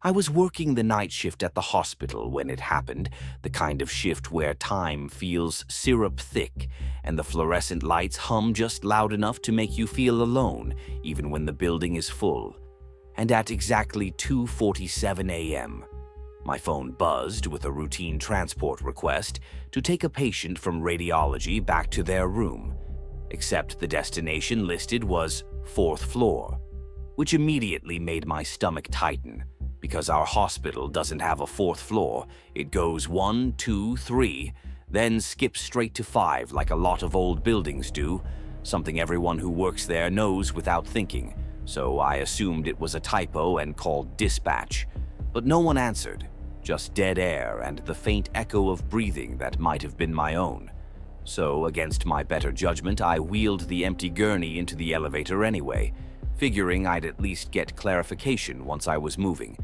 I was working the night shift at the hospital when it happened, the kind of shift where time feels syrup thick and the fluorescent lights hum just loud enough to make you feel alone, even when the building is full. And at exactly 2:47 a.m., my phone buzzed with a routine transport request to take a patient from radiology back to their room, except the destination listed was 4th floor, which immediately made my stomach tighten. Because our hospital doesn't have a 4th floor, it goes 1, 2, 3, then skips straight to 5 like a lot of old buildings do, something everyone who works there knows without thinking, so I assumed it was a typo and called dispatch. But no one answered, just dead air and the faint echo of breathing that might have been my own. So, against my better judgment, I wheeled the empty gurney into the elevator anyway, figuring I'd at least get clarification once I was moving.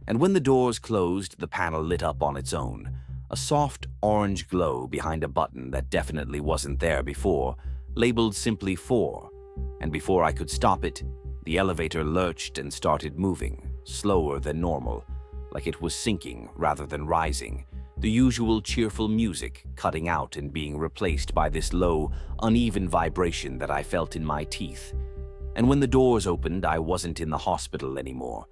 And when the doors closed, the panel lit up on its own, a soft orange glow behind a button that definitely wasn't there before, labeled simply 4. And before I could stop it, the elevator lurched and started moving, slower than normal, like it was sinking rather than rising, the usual cheerful music cutting out and being replaced by this low, uneven vibration that I felt in my teeth. And when the doors opened, I wasn't in the hospital anymore.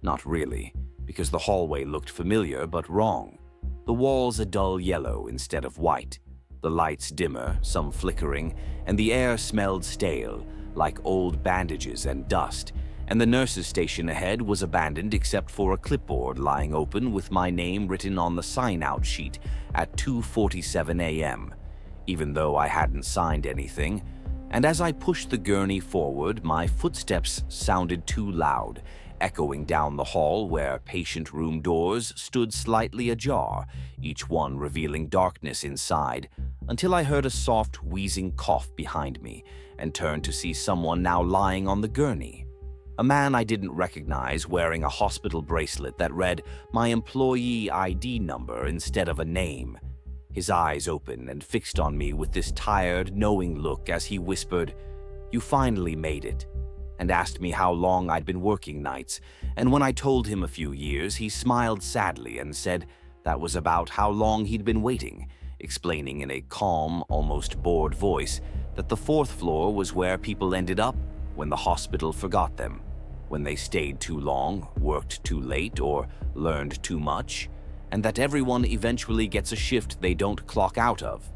Not really, because the hallway looked familiar but wrong. The walls a dull yellow instead of white, the lights dimmer, some flickering, and the air smelled stale, like old bandages and dust, and the nurse's station ahead was abandoned except for a clipboard lying open with my name written on the sign-out sheet at 2:47 a.m., even though I hadn't signed anything. And as I pushed the gurney forward, my footsteps sounded too loud, echoing down the hall where patient room doors stood slightly ajar, each one revealing darkness inside, until I heard a soft, wheezing cough behind me and turned to see someone now lying on the gurney. A man I didn't recognize wearing a hospital bracelet that read my employee ID number instead of a name. His eyes open and fixed on me with this tired, knowing look as he whispered, "You finally made it," and asked me how long I'd been working nights, and when I told him a few years, he smiled sadly and said that was about how long he'd been waiting, explaining in a calm, almost bored voice that the 4th floor was where people ended up when the hospital forgot them, when they stayed too long, worked too late, or learned too much, and that everyone eventually gets a shift they don't clock out of.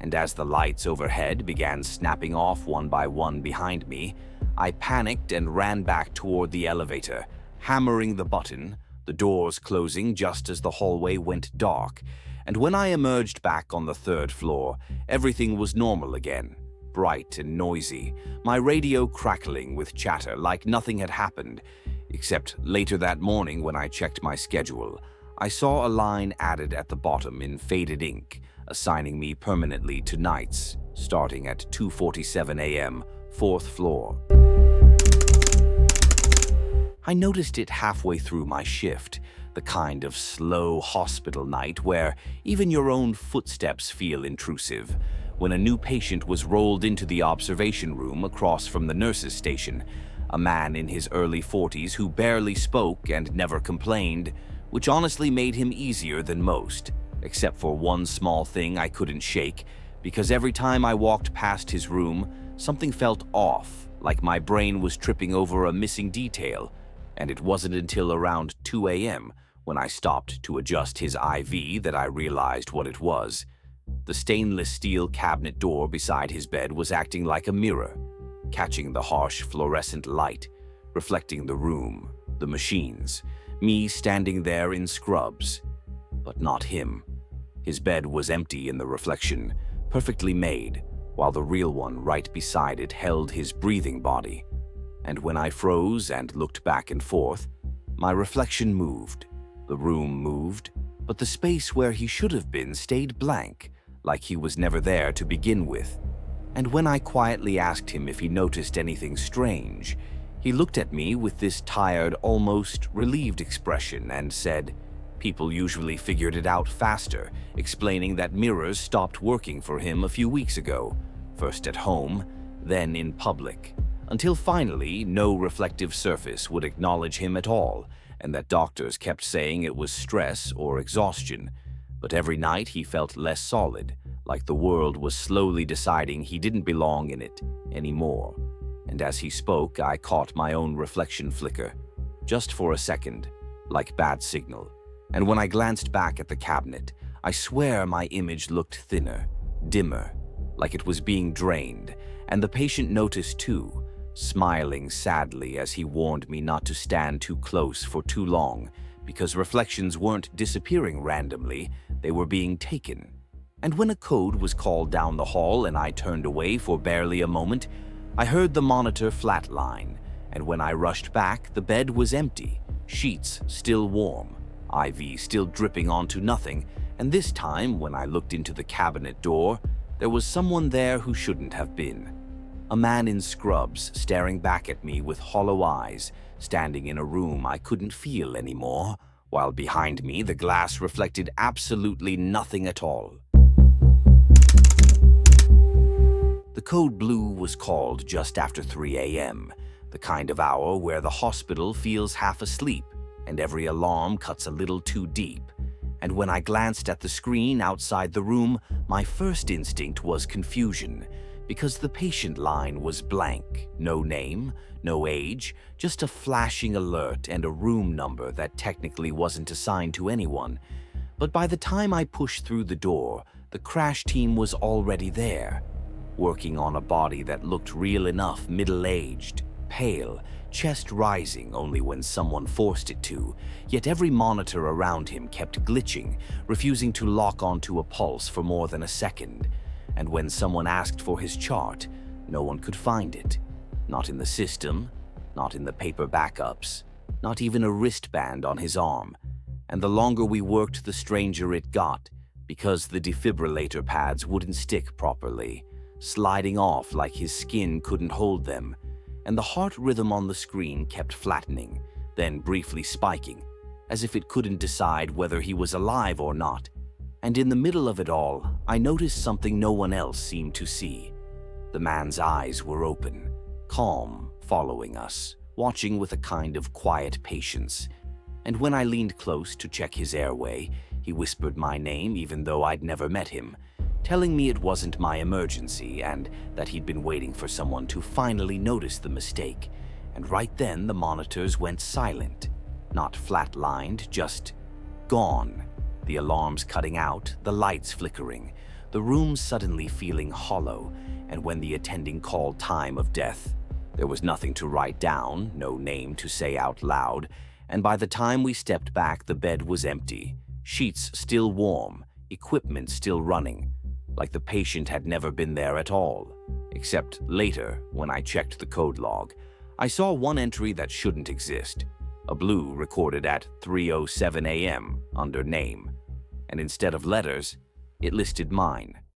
And as the lights overhead began snapping off one by one behind me, I panicked and ran back toward the elevator, hammering the button, the doors closing just as the hallway went dark. And when I emerged back on the 3rd floor, everything was normal again, bright and noisy, my radio crackling with chatter like nothing had happened, except later that morning when I checked my schedule, I saw a line added at the bottom in faded ink, assigning me permanently to nights, starting at 2:47 a.m., 4th floor. I noticed it halfway through my shift, the kind of slow hospital night where even your own footsteps feel intrusive, when a new patient was rolled into the observation room across from the nurse's station, a man in his early 40s who barely spoke and never complained, which honestly made him easier than most, except for one small thing I couldn't shake, because every time I walked past his room, something felt off, like my brain was tripping over a missing detail, and it wasn't until around 2 a.m. when I stopped to adjust his IV that I realized what it was. The stainless steel cabinet door beside his bed was acting like a mirror, catching the harsh fluorescent light, reflecting the room, the machines, me standing there in scrubs, but not him. His bed was empty in the reflection, perfectly made, while the real one right beside it held his breathing body. And when I froze and looked back and forth, my reflection moved, the room moved, but the space where he should have been stayed blank, like he was never there to begin with. And when I quietly asked him if he noticed anything strange, he looked at me with this tired, almost relieved expression and said, people usually figured it out faster, explaining that mirrors stopped working for him a few weeks ago, first at home, then in public, until finally no reflective surface would acknowledge him at all, and that doctors kept saying it was stress or exhaustion. But every night he felt less solid, like the world was slowly deciding he didn't belong in it anymore. And as he spoke, I caught my own reflection flicker, just for a second, like bad signal. And when I glanced back at the cabinet, I swear my image looked thinner, dimmer, like it was being drained, and the patient noticed too, smiling sadly as he warned me not to stand too close for too long, because reflections weren't disappearing randomly, they were being taken. And when a code was called down the hall and I turned away for barely a moment, I heard the monitor flatline, and when I rushed back, the bed was empty, sheets still warm, IV still dripping onto nothing, and this time, when I looked into the cabinet door, there was someone there who shouldn't have been. A man in scrubs staring back at me with hollow eyes, standing in a room I couldn't feel anymore, while behind me the glass reflected absolutely nothing at all. The code blue was called just after 3 a.m., the kind of hour where the hospital feels half asleep and every alarm cuts a little too deep. And when I glanced at the screen outside the room, my first instinct was confusion, because the patient line was blank, no name, no age, just a flashing alert and a room number that technically wasn't assigned to anyone. But by the time I pushed through the door, the crash team was already there, working on a body that looked real enough, middle-aged, pale, chest rising only when someone forced it to, yet every monitor around him kept glitching, refusing to lock onto a pulse for more than a second. And when someone asked for his chart, no one could find it. Not in the system, not in the paper backups, not even a wristband on his arm. And the longer we worked, the stranger it got, because the defibrillator pads wouldn't stick properly, sliding off like his skin couldn't hold them, and the heart rhythm on the screen kept flattening, then briefly spiking, as if it couldn't decide whether he was alive or not. And in the middle of it all, I noticed something no one else seemed to see. The man's eyes were open, calm, following us, watching with a kind of quiet patience. And when I leaned close to check his airway, he whispered my name even though I'd never met him, telling me it wasn't my emergency and that he'd been waiting for someone to finally notice the mistake. And right then the monitors went silent, not flatlined, just gone. The alarms cutting out, the lights flickering, the room suddenly feeling hollow, and when the attending called time of death, there was nothing to write down, no name to say out loud, and by the time we stepped back, the bed was empty, sheets still warm, equipment still running, like the patient had never been there at all. Except later, when I checked the code log, I saw one entry that shouldn't exist, a blue recorded at 3:07 a.m. under name, and instead of letters, it listed mine.